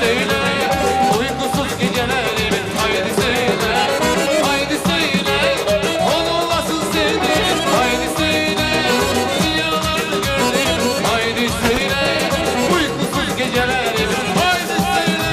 söyle. Uykusuz gecelerim haydi söyle. Haydi söyle onu nasıl sevdim. Haydi söyle rüyalarını gördüm. Haydi söyle uykusuz gecelerim haydi söyle.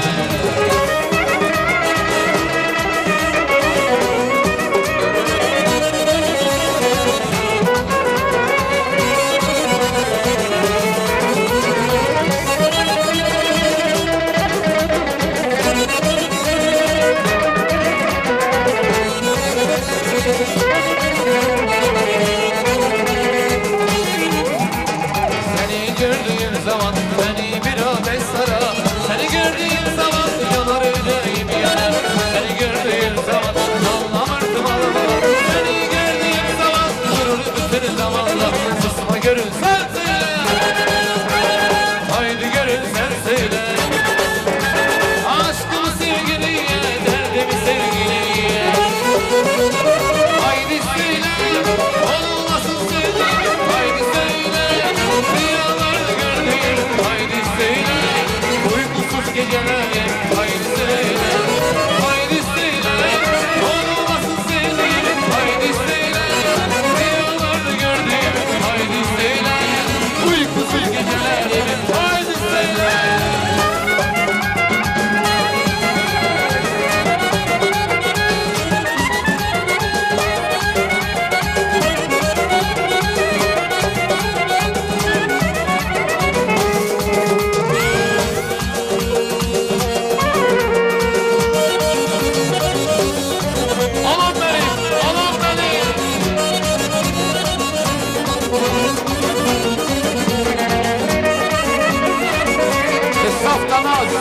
Seni gördüğüm zaman beni bir ateş sarar. Seni gördüğüm zaman yanar yüreğim yanar. Seni gördüğüm zaman anlamırdım ağlar. Seni gördüğüm zaman durur bütün zamanlar. Susma görürsen söyle. Haydi görürsen söyle. Aşkımı sevgiliye, derdimi sevgiliye. Haydi söyle, olmasın söyle. Haydi söyle, rüyalarını gördüm. Haydi söyle, uykusuz geceler. Haydi söyle, haydi söyle, olmasın söyle. Haydi söyle, rüyalarını gördüm. Haydi söyle, uykusuz geceler. Haydi söyle. Alın beni, alın beni. Saftan az.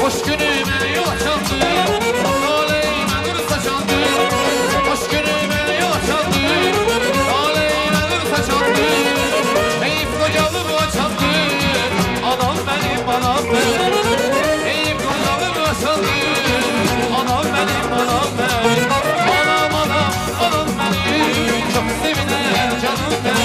Hoş günüme yol açandı, aleyhime nur saçandı. Hoş günüme yol açandı, aleyhime nur saçandı. Eyüp kocalım açandı, anam benim anam benim. Eyüp kocalım açandı, anam benim anam benim. Anam anam anam benim, çok sevinen canım benim.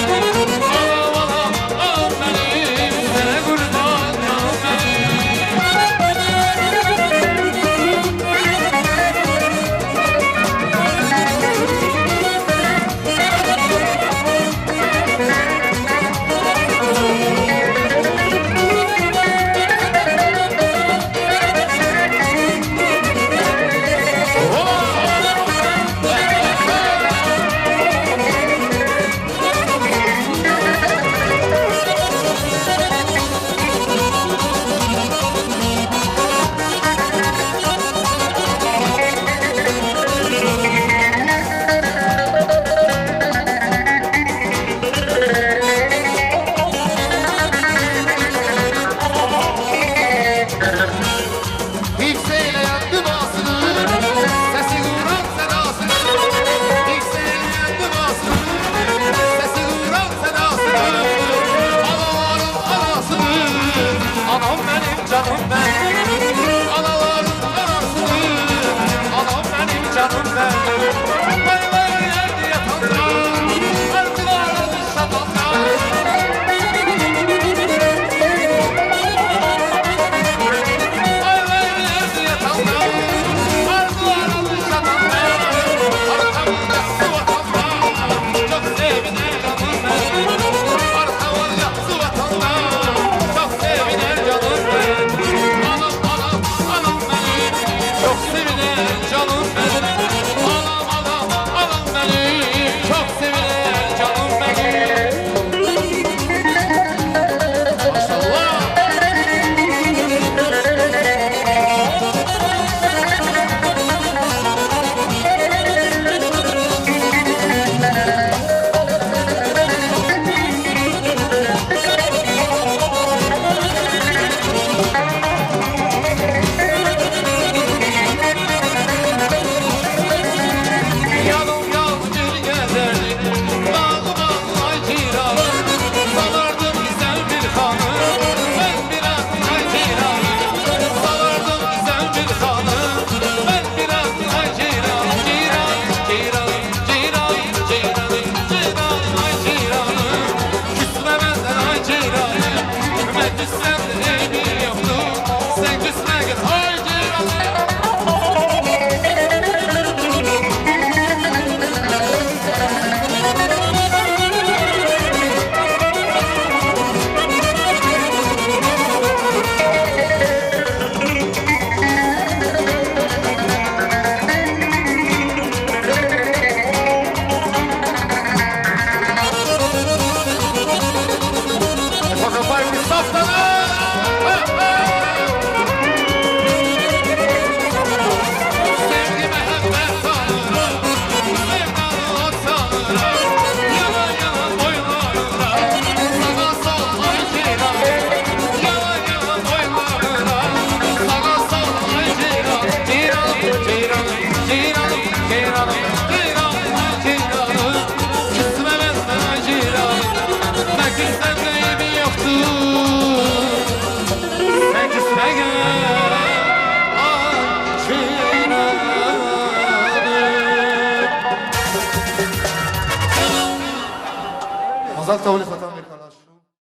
Mazal tavli Fatan Amerikan.